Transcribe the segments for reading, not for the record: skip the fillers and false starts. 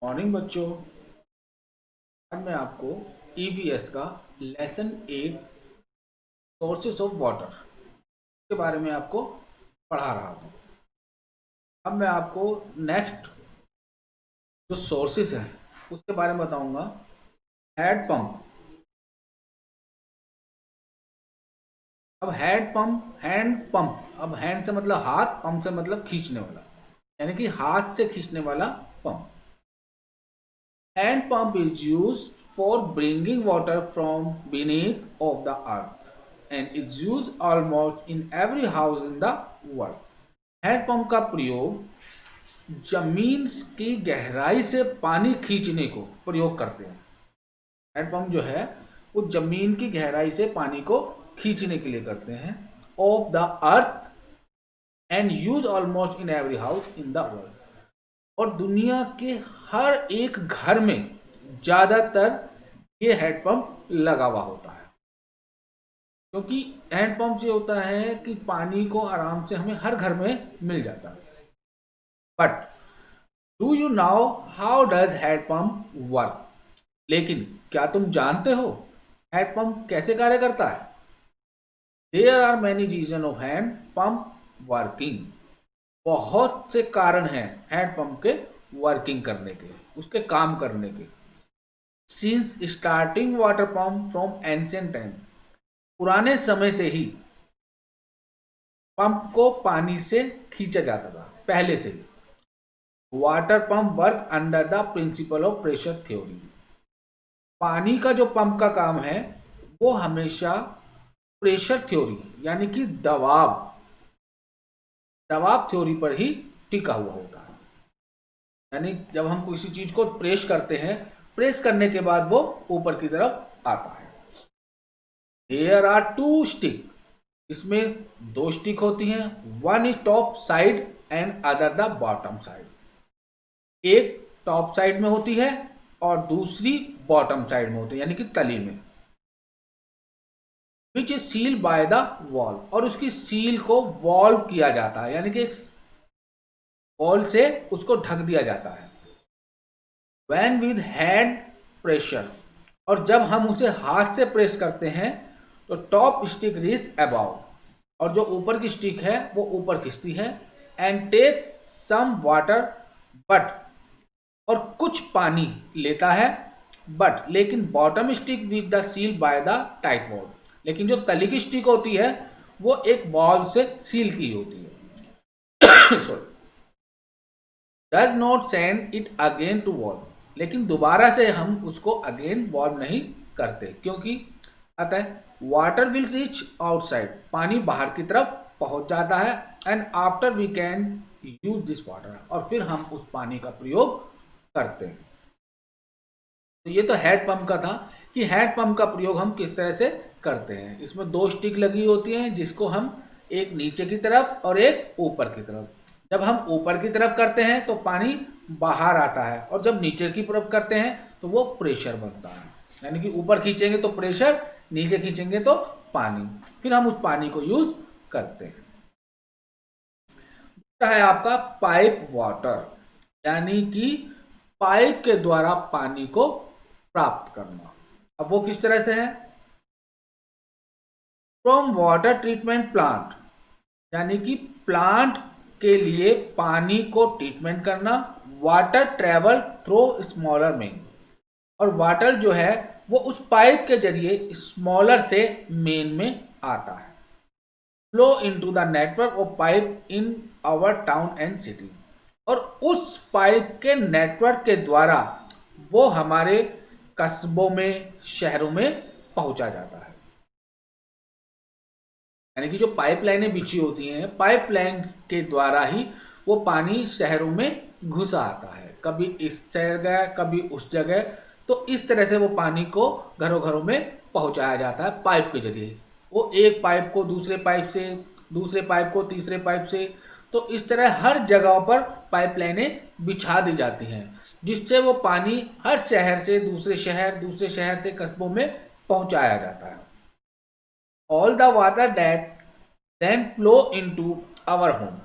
Morning बच्चों। आज मैं आपको ईवीएस का लेसन 8 सोर्सेस ऑफ वाटर के बारे में आपको पढ़ा रहा था। अब मैं आपको नेक्स्ट जो सोर्सेस हैं उसके बारे में बताऊंगा। Hand pump. अब हैंड से मतलब हाथ, पंप से मतलब खींचने वाला, यानी कि हाथ से खींचने वाला pump. Hand pump is used for bringing water from beneath of the earth and it's used almost in every house in the world. Hand pump का प्रयोग जमीन की गहराई से पानी खींचने को प्रयोग करते हैं। हैंड पंप जो है वो जमीन की गहराई से पानी को खींचने के लिए करते हैं। Of the earth and use almost in every house in the world, और दुनिया के हर एक घर में ज़्यादातर ये हैंडपंप लगा हुआ होता है, क्योंकि हैंडपंप से होता है कि पानी को आराम से हमें हर घर में मिल जाता है। But do you know how does hand pump work? लेकिन क्या तुम जानते हो हैंडपंप कैसे कार्य करता है? There are many reason of hand pump working. बहुत से कारण हैं हैंडपंप के वर्किंग करने के, उसके काम करने के। Since starting water pump from ancient time, पुराने समय से ही पंप को पानी से खींचा जाता था, पहले से ही। Water pump work under the principle of pressure theory. पानी का जो पंप का काम है वो हमेशा प्रेशर थ्योरी यानी कि दबाव थ्योरी पर ही टिका हुआ होता है। यानी जब हम किसी चीज को प्रेस करते हैं, प्रेस करने के बाद वो ऊपर की तरफ आता है। देयर आर टू स्टिक, इसमें दो स्टिक होती हैं। One is top side and other the bottom side. एक टॉप साइड में होती है और दूसरी बॉटम साइड में होती है, यानी कि तली में। Which is seal by the wall, और उसकी सील को वॉल्व किया जाता है, यानी कि एक वॉल से उसको ढक दिया जाता है। वैन विद हैंड प्रेशर, और जब हम उसे हाथ से प्रेस करते हैं तो टॉप स्टिक रीज अबाउ, और जो ऊपर की स्टिक है वो ऊपर खिंचती है। And take some water but, और कुछ पानी लेता है। बट लेकिन bottom stick with the seal by the tight wall, लेकिन जो तली की स्टिक होती है वो एक वॉल से सील की होती है। Sorry, does not send it again to wall, लेकिन दोबारा से हम उसको अगेन वॉल नहीं करते, क्योंकि अतः वाटर विल रीच आउटसाइड, पानी बाहर की तरफ पहुंच जाता है। And after we can use this water, और फिर हम उस पानी का प्रयोग करते हैं। तो ये तो हेड पंप का था कि हेड पंप का प्रयोग हम किस तरह से करते हैं। इसमें दो स्टिक लगी होती हैं जिसको हम एक नीचे की तरफ और एक ऊपर की तरफ, जब हम ऊपर की तरफ करते हैं तो पानी बाहर आता है, और जब नीचे की तरफ करते हैं तो वो प्रेशर बनता है। यानी कि ऊपर खींचेंगे तो प्रेशर, नीचे खींचेंगे तो पानी, फिर हम उस पानी को यूज करते हैं। दूसरा है आपका पाइप वाटर, यानी कि पाइप के द्वारा पानी को प्राप्त करना। अब वो किस तरह से है? फ्रॉम वाटर ट्रीटमेंट प्लांट, यानी कि प्लांट के लिए पानी को ट्रीटमेंट करना। Water travel through smaller main, और वाटर जो है वो उस पाइप के जरिए स्मॉलर से मेन में आता है। Flow into the network of pipe in our town and city, और उस पाइप के नेटवर्क के द्वारा वो हमारे कस्बों में, शहरों में पहुंचा जाता है। यानी कि जो पाइपलाइनें बिछी होती हैं, पाइपलाइन के द्वारा ही वो पानी शहरों में घुसा आता है, कभी इस जगह कभी उस जगह। तो इस तरह से वो पानी को घरों घरों में पहुंचाया जाता है पाइप के जरिए। वो एक पाइप को दूसरे पाइप से, दूसरे पाइप को तीसरे पाइप से, तो इस तरह हर जगह पर पाइपलाइनें बिछा दी जाती हैं, जिससे वो पानी हर शहर से दूसरे शहर, दूसरे शहर से कस्बों में पहुंचाया जाता है। All the water that then flow into our home,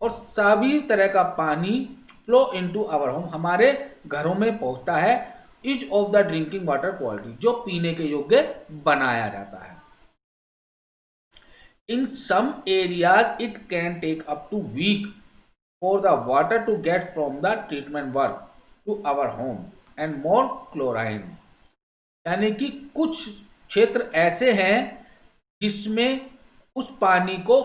और सभी तरह का पानी फ्लो इनटू आवर होम, हमारे घरों में पहुंचता है, each of the drinking water quality, जो पीने के योग्य बनाया जाता है। In some areas it can take up to week for the water to get from the treatment work to our home and more chlorine, यानी कि कुछ क्षेत्र ऐसे हैं जिसमें उस पानी को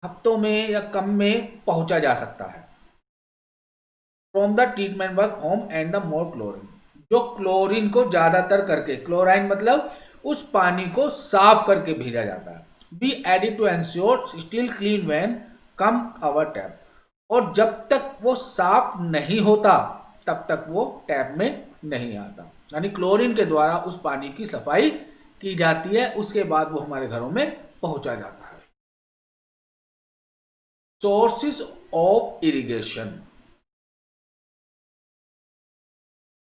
हफ्तों में या कम में पहुंचा जा सकता है। From the treatment work home and the more chlorine, जो क्लोरीन को ज्यादातर करके, क्लोराइन मतलब उस पानी को साफ करके भेजा जाता है। Be added to ensure still clean when come our tap, और जब तक वो साफ नहीं होता तब तक वो टैप में नहीं आता, यानी क्लोरीन के द्वारा उस पानी की सफाई की जाती है, उसके बाद वो हमारे घरों में पहुंचा जाता है। Sources of irrigation,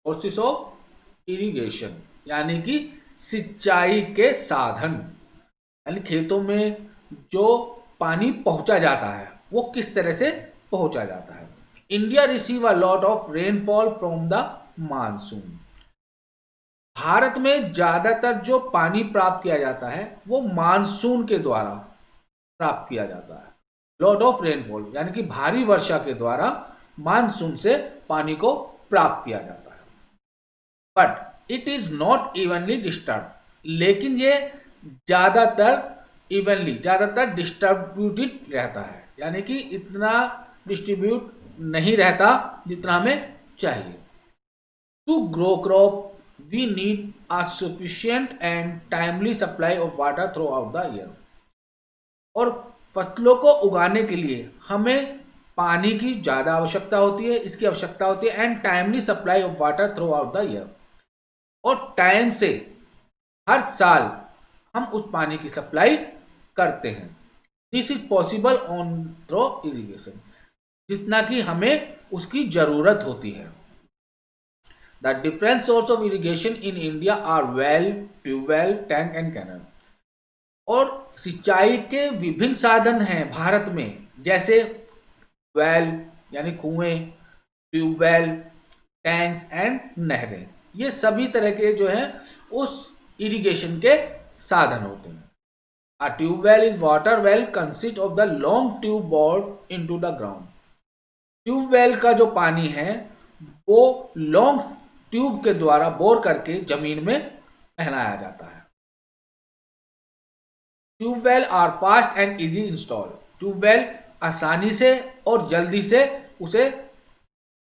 sources of irrigation यानी कि सिंचाई के साधन, यानी खेतों में जो पानी पहुंचा जाता है वो किस तरह से पहुंचा जाता है। India receive a lot of rainfall from the monsoon, Bharat में ज्यादातर जो पानी प्राप्त किया जाता है वो मानसून के द्वारा प्राप्त किया जाता है। लॉट ऑफ रेनफॉल यानी कि भारी वर्षा के द्वारा मानसून से पानी को प्राप्त किया जाता है। But it is not evenly disturb, लेकिन ये ज्यादातर इवनली, ज़्यादातर डिस्ट्रीब्यूटेड रहता है, यानी कि इतना डिस्ट्रीब्यूट नहीं रहता जितना हमें चाहिए। To grow crop we need a sufficient and timely supply of water throughout the year, और फसलों को उगाने के लिए हमें पानी की ज़्यादा आवश्यकता होती है, इसकी आवश्यकता होती है, and timely supply of water throughout the year, और टाइम से हर साल हम उस पानी की सप्लाई करते हैं। This is possible on through irrigation, जितना कि हमें उसकी जरूरत होती है। The different source of irrigation in India are well, tube well, tank and canal, और सिंचाई के विभिन्न साधन हैं भारत में, जैसे वेल यानी कुएं, ट्यूबवेल, टैंक्स एंड नहरें, ये सभी तरह के जो है उस इरिगेशन के साधन होते हैं। A tube well is water well consist of the long tube bored into the ground. Tube well का जो पानी है वो लॉन्ग ट्यूब के द्वारा बोर करके जमीन में पहनाया जाता है। Tube well are fast and easy install, tube well आसानी से और जल्दी से उसे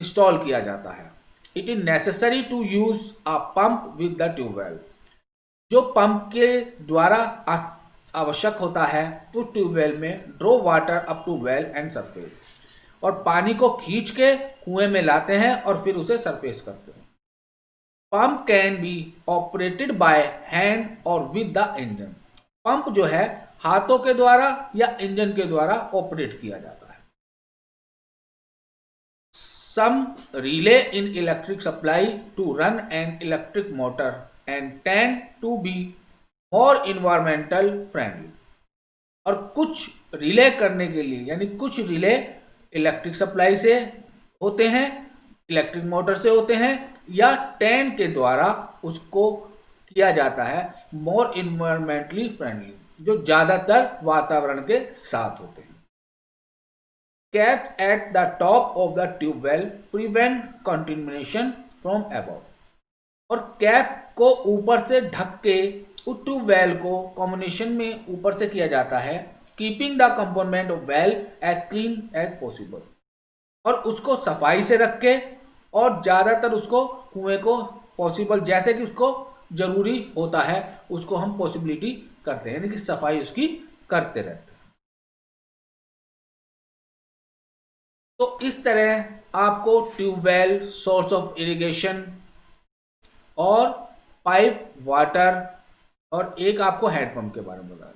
इंस्टॉल किया जाता है। It is necessary to use a pump with the tube well, जो पंप के द्वारा आवश्यक होता है तो ट्यूबवेल में draw water up to well and surface, और पानी को खींच के कुएं में लाते हैं और फिर उसे सरफेस करते हैं। Pump can be operated by hand और विद द इंजन, पंप जो है हाथों के द्वारा या इंजन के द्वारा ऑपरेट किया जाता है। Some rely in electric supply to run an electric motor and tend to be और इन्वायरमेंटल फ्रेंडली, और कुछ रिले करने के लिए, यानी कुछ रिले इलेक्ट्रिक सप्लाई से होते हैं, इलेक्ट्रिक मोटर से होते हैं, या टैंक के द्वारा उसको किया जाता है मोर इन्वायरमेंटली फ्रेंडली, जो ज़्यादातर वातावरण के साथ होते हैं। Cap at the top of the tube well prevent contamination from above, और कैप को ऊपर से ढक के उस ट्यूबवेल को कॉम्बिनेशन में ऊपर से किया जाता है, keeping the component of well as clean as possible, और उसको सफाई से रख के और ज़्यादातर उसको कुएं को पॉसिबल जैसे कि उसको जरूरी होता है उसको हम पॉसिबिलिटी करते हैं, यानी कि सफाई उसकी करते रहते हैं। तो इस तरह आपको ट्यूबवेल, सोर्स ऑफ इरिगेशन और पाइप वाटर, और एक आपको हैंडपंप के बारे में बताया।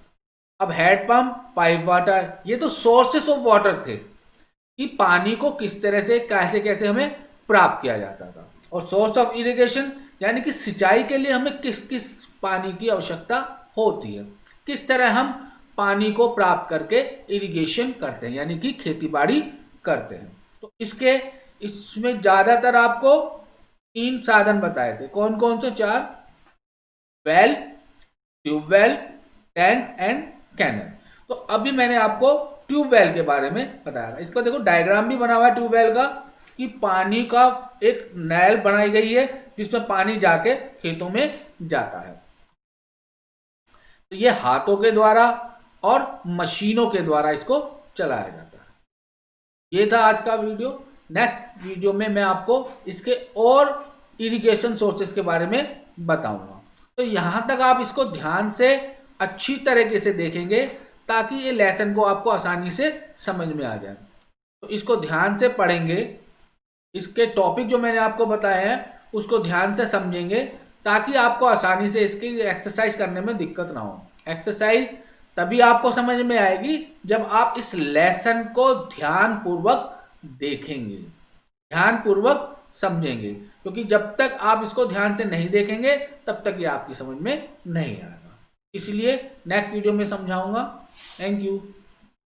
अब हैंडपंप, पाइप वाटर, ये तो सोर्सेस ऑफ वाटर थे कि पानी को किस तरह से कैसे कैसे हमें प्राप्त किया जाता था, और सोर्स ऑफ इरिगेशन यानी कि सिंचाई के लिए हमें किस किस पानी की आवश्यकता होती है, किस तरह हम पानी को प्राप्त करके इरिगेशन करते हैं, यानी कि खेती बाड़ी करते हैं। तो इसमें ज़्यादातर आपको 3 साधन बताए थे। कौन कौन से? 4, well, tube well, tank and canal. तो अभी मैंने आपको ट्यूबवेल के बारे में बताया। इस पर देखो डायग्राम भी बना हुआ है ट्यूबवेल का, कि पानी का एक नहर बनाई गई है जिसमें पानी जाके खेतों में जाता है। तो ये हाथों के द्वारा और मशीनों के द्वारा इसको चलाया जाता है। ये था आज का वीडियो। नेक्स्ट वीडियो में मैं आपको इसके और इरिगेशन सोर्सेज के बारे में बताऊंगा। तो यहां तक आप इसको ध्यान से अच्छी तरीके से देखेंगे ताकि ये लेसन को आपको आसानी से समझ में आ जाए। तो इसको ध्यान से पढ़ेंगे, इसके टॉपिक जो मैंने आपको बताए हैं उसको ध्यान से समझेंगे ताकि आपको आसानी से इसकी एक्सरसाइज करने में दिक्कत ना हो। एक्सरसाइज तभी आपको समझ में आएगी जब आप इस लेसन को ध्यान पूर्वक देखेंगे, ध्यान पूर्वक समझेंगे, क्योंकि जब तक आप इसको ध्यान से नहीं देखेंगे तब तक ये आपकी समझ में नहीं आएगा। इसलिए नेक्स्ट वीडियो में समझाऊंगा। Thank you.